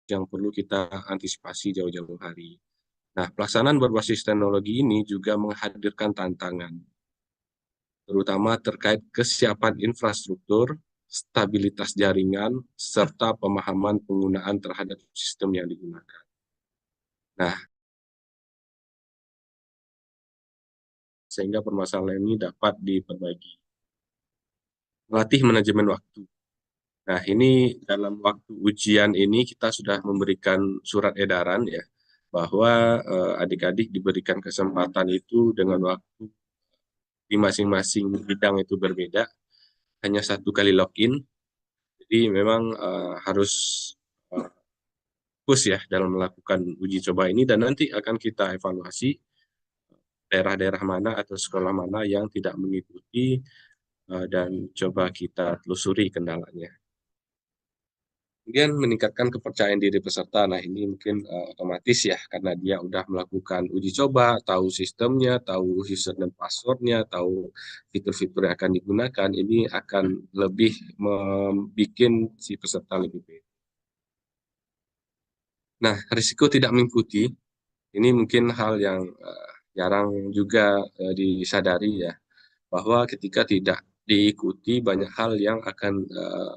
yang perlu kita antisipasi jauh-jauh hari. Nah, pelaksanaan berbasis teknologi ini juga menghadirkan tantangan, terutama terkait kesiapan infrastruktur, stabilitas jaringan, serta pemahaman penggunaan terhadap sistem yang digunakan. Nah, sehingga permasalahan ini dapat diperbaiki. Melatih manajemen waktu. Nah, ini dalam waktu ujian ini kita sudah memberikan surat edaran ya, bahwa adik-adik diberikan kesempatan itu dengan waktu di masing-masing bidang itu berbeda, hanya 1 kali login. Jadi memang harus fokus ya dalam melakukan uji coba ini, dan nanti akan kita evaluasi daerah-daerah mana atau sekolah mana yang tidak mengikuti, dan coba kita telusuri kendalanya. Kemudian meningkatkan kepercayaan diri peserta. Nah, ini mungkin otomatis ya, karena dia udah melakukan uji coba, tahu sistemnya, tahu user dan passwordnya, tahu fitur-fitur yang akan digunakan, ini akan lebih membuat si peserta lebih baik. Nah, risiko tidak mengikuti, ini mungkin hal yang jarang juga disadari ya, bahwa ketika tidak diikuti banyak hal yang akan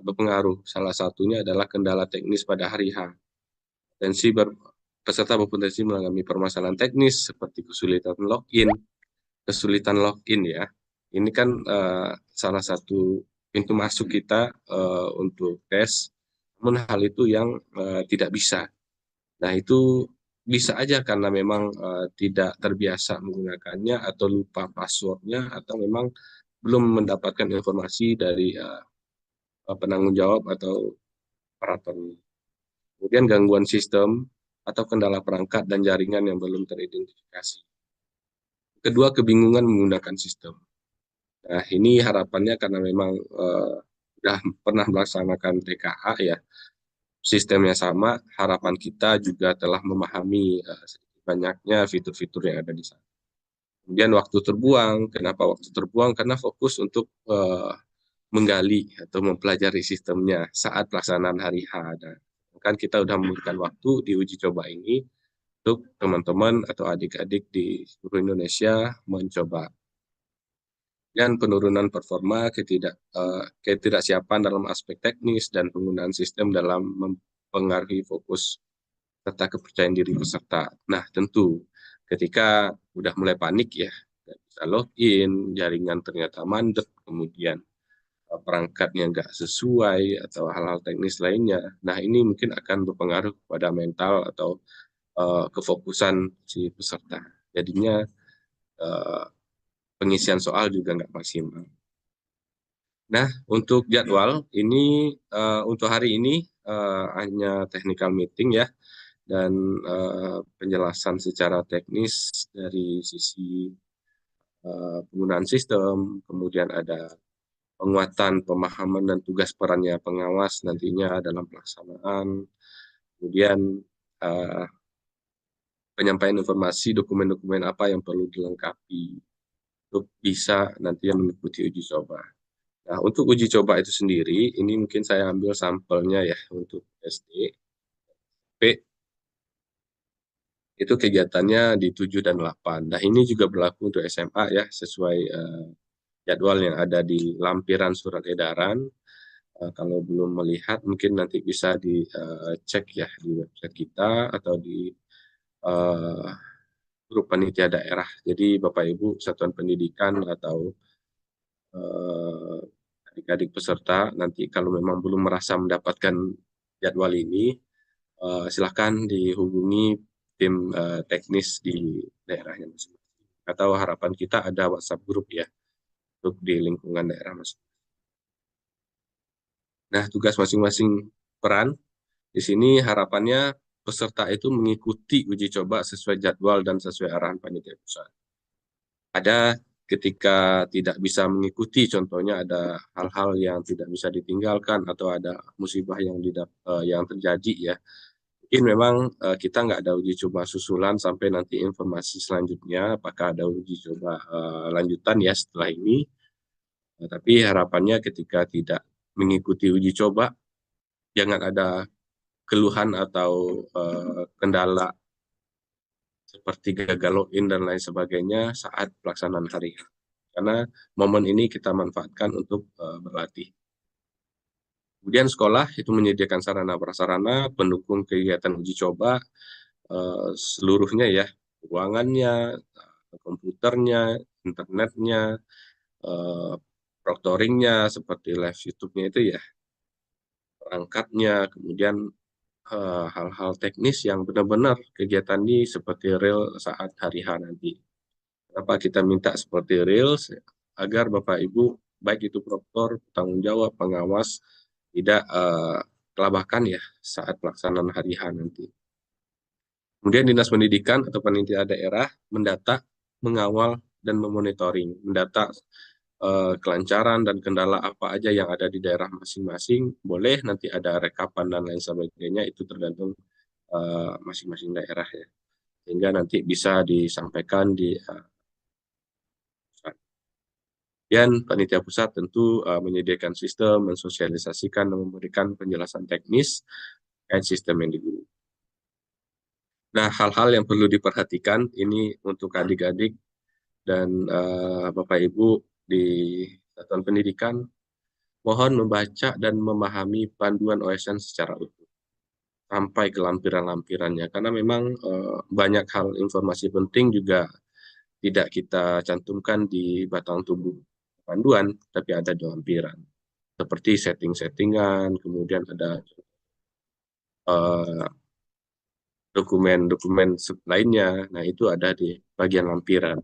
berpengaruh. Salah satunya adalah kendala teknis pada hari H. Dan si peserta berpotensi mengalami permasalahan teknis seperti kesulitan login ya. Ini kan salah satu pintu masuk kita untuk tes, namun hal itu yang tidak bisa. Nah, itu bisa aja karena memang tidak terbiasa menggunakannya, atau lupa passwordnya, atau memang belum mendapatkan informasi dari penanggung jawab atau operatornya. Kemudian gangguan sistem atau kendala perangkat dan jaringan yang belum teridentifikasi. Kedua, kebingungan menggunakan sistem. Nah, ini harapannya karena memang sudah pernah melaksanakan TKA ya, sistemnya sama, harapan kita juga telah memahami sedikit banyaknya fitur-fitur yang ada di sana. Kemudian waktu terbuang, kenapa waktu terbuang? Karena fokus untuk menggali atau mempelajari sistemnya saat pelaksanaan hari H. Dan kan kita sudah memberikan waktu di uji coba ini untuk teman-teman atau adik-adik di seluruh Indonesia mencoba. Dan penurunan performa, ketidaksiapan dalam aspek teknis dan penggunaan sistem dalam mempengaruhi fokus serta kepercayaan diri peserta. Nah, tentu ketika udah mulai panik ya, bisa login, jaringan ternyata mandek, kemudian perangkatnya nggak sesuai, atau hal-hal teknis lainnya. Nah, ini mungkin akan berpengaruh pada mental atau kefokusan si peserta. Jadinya pengisian soal juga nggak maksimal. Nah, untuk jadwal ini untuk hari ini hanya technical meeting ya, dan penjelasan secara teknis dari sisi penggunaan sistem, kemudian ada penguatan pemahaman dan tugas perannya pengawas nantinya dalam pelaksanaan, kemudian uh, penyampaian informasi dokumen-dokumen apa yang perlu dilengkapi untuk bisa nantinya mengikuti uji coba. Nah, untuk uji coba itu sendiri, ini mungkin saya ambil sampelnya ya untuk SD, P, itu kegiatannya di 7 dan 8. Nah, ini juga berlaku untuk SMA ya, sesuai jadwal yang ada di lampiran surat edaran. Kalau belum melihat, mungkin nanti bisa dicek ya di website kita atau di uh, grup panitia daerah. Jadi Bapak Ibu Satuan Pendidikan atau adik-adik peserta, nanti kalau memang belum merasa mendapatkan jadwal ini, silahkan dihubungi tim teknis di daerahnya masing-masing. Atau harapan kita ada WhatsApp grup ya, untuk di lingkungan daerah masing-masing. Nah, tugas masing-masing peran di sini harapannya peserta itu mengikuti uji coba sesuai jadwal dan sesuai arahan panitia pusat. Ada ketika tidak bisa mengikuti, contohnya ada hal-hal yang tidak bisa ditinggalkan atau ada musibah yang terjadi ya. Mungkin memang kita nggak ada uji coba susulan sampai nanti informasi selanjutnya apakah ada uji coba lanjutan ya setelah ini. Tapi harapannya ketika tidak mengikuti uji coba, jangan ada keluhan atau kendala seperti gagal login dan lain sebagainya saat pelaksanaan hari. Karena momen ini kita manfaatkan untuk berlatih. Kemudian sekolah itu menyediakan sarana prasarana pendukung kegiatan uji coba seluruhnya ya, ruangannya, komputernya, internetnya, eh, proctoringnya seperti live YouTube-nya itu ya, perangkatnya, kemudian hal-hal teknis yang benar-benar kegiatan ini seperti real saat hari H nanti. Kenapa kita minta seperti real? Agar Bapak Ibu, baik itu proktor, tanggung jawab, pengawas, tidak kelabakan ya saat pelaksanaan hari H nanti. Kemudian Dinas Pendidikan atau panitia daerah mendata, mengawal, dan memonitoring. Mendata kelancaran dan kendala apa aja yang ada di daerah masing-masing. Boleh nanti ada rekapan dan lain sebagainya, itu tergantung masing-masing daerah ya. Sehingga nanti bisa disampaikan di pusat. Dan panitia pusat tentu menyediakan sistem, mensosialisasikan, dan memberikan penjelasan teknis terkait sistem yang digunakan. Nah, hal-hal yang perlu diperhatikan ini untuk adik-adik dan Bapak Ibu di satuan pendidikan, mohon membaca dan memahami panduan OSN secara utuh sampai ke lampiran-lampirannya, karena memang banyak hal informasi penting juga tidak kita cantumkan di batang tubuh panduan, tapi ada di lampiran. Seperti setting-settingan, kemudian ada dokumen-dokumen lainnya, nah itu ada di bagian lampiran.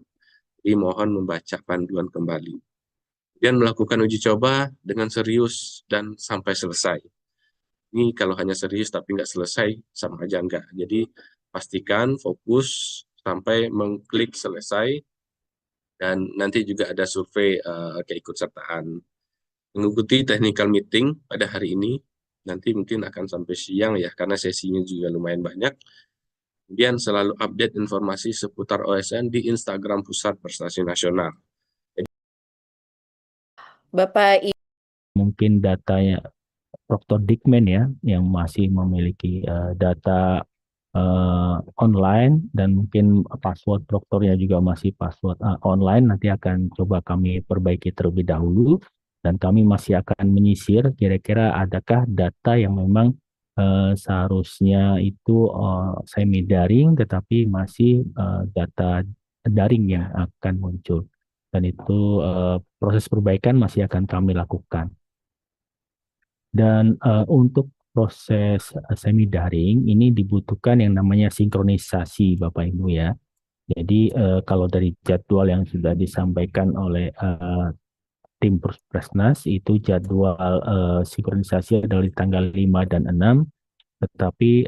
Jadi mohon membaca panduan kembali. Dan melakukan uji coba dengan serius dan sampai selesai. Ini kalau hanya serius tapi nggak selesai, sama aja nggak. Jadi pastikan fokus sampai mengklik selesai, dan nanti juga ada survei keikutsertaan. Mengikuti technical meeting pada hari ini, nanti mungkin akan sampai siang ya, karena sesinya juga lumayan banyak. Kemudian selalu update informasi seputar OSN di Instagram Pusat Prestasi Nasional. Bapak mungkin datanya Dr. Dickman ya, yang masih memiliki data online, dan mungkin password dokternya juga masih password online. Nanti akan coba kami perbaiki terlebih dahulu, dan kami masih akan menyisir kira-kira adakah data yang memang seharusnya itu semi daring tetapi masih data daring yang akan muncul, dan itu proses perbaikan masih akan kami lakukan. Dan untuk proses semi daring ini dibutuhkan yang namanya sinkronisasi Bapak Ibu ya. Jadi kalau dari jadwal yang sudah disampaikan oleh tim Presnas, itu jadwal sinkronisasi adalah di tanggal 5 dan 6, tetapi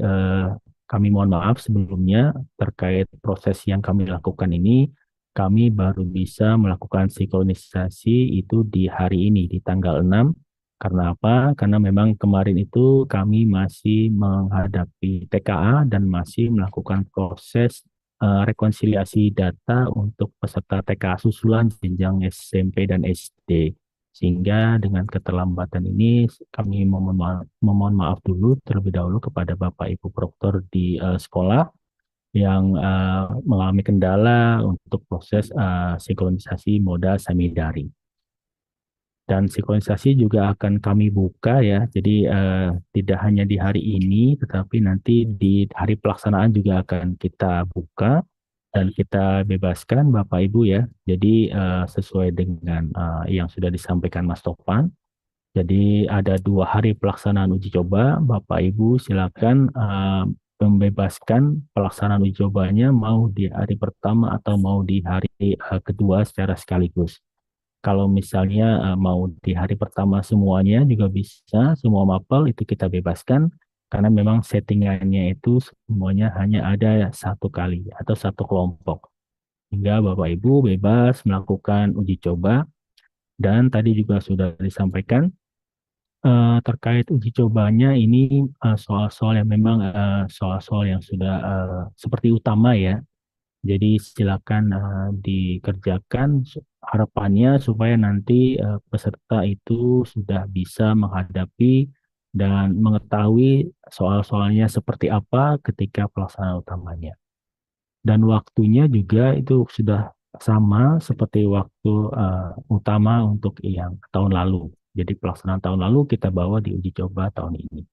kami mohon maaf sebelumnya terkait proses yang kami lakukan ini, kami baru bisa melakukan sinkronisasi itu di hari ini, di tanggal 6. Karena apa? Karena memang kemarin itu kami masih menghadapi TKA dan masih melakukan proses rekonsiliasi data untuk peserta TKA susulan jenjang SMP dan SD. Sehingga dengan keterlambatan ini kami memohon maaf dulu terlebih dahulu kepada Bapak Ibu Proktor di sekolah yang mengalami kendala untuk proses sinkronisasi moda semi daring. Dan sinkronisasi juga akan kami buka ya, jadi tidak hanya di hari ini, tetapi nanti di hari pelaksanaan juga akan kita buka dan kita bebaskan Bapak Ibu ya. Jadi sesuai dengan yang sudah disampaikan Mas Topan. Jadi ada 2 hari pelaksanaan uji coba, Bapak Ibu silakan membebaskan pelaksanaan uji cobanya mau di hari pertama atau mau di hari kedua secara sekaligus. Kalau misalnya mau di hari pertama semuanya juga bisa, semua mapel itu kita bebaskan, karena memang settingannya itu semuanya hanya ada 1 kali atau 1 kelompok. Hingga Bapak Ibu bebas melakukan uji coba, dan tadi juga sudah disampaikan terkait uji cobanya ini soal-soal yang memang soal-soal yang sudah seperti utama ya. Jadi silakan dikerjakan, harapannya supaya nanti peserta itu sudah bisa menghadapi dan mengetahui soal-soalnya seperti apa ketika pelaksanaan utamanya. Dan waktunya juga itu sudah sama seperti waktu utama untuk yang tahun lalu. Jadi pelaksanaan tahun lalu kita bawa di uji coba tahun ini.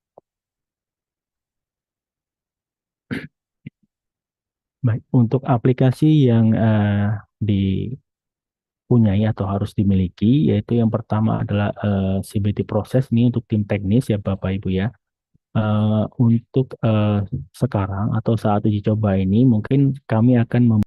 Baik, untuk aplikasi yang dipunyai atau harus dimiliki, yaitu yang pertama adalah CBT proses ini untuk tim teknis ya Bapak Ibu ya. Untuk sekarang atau saat uji coba ini, mungkin kami akan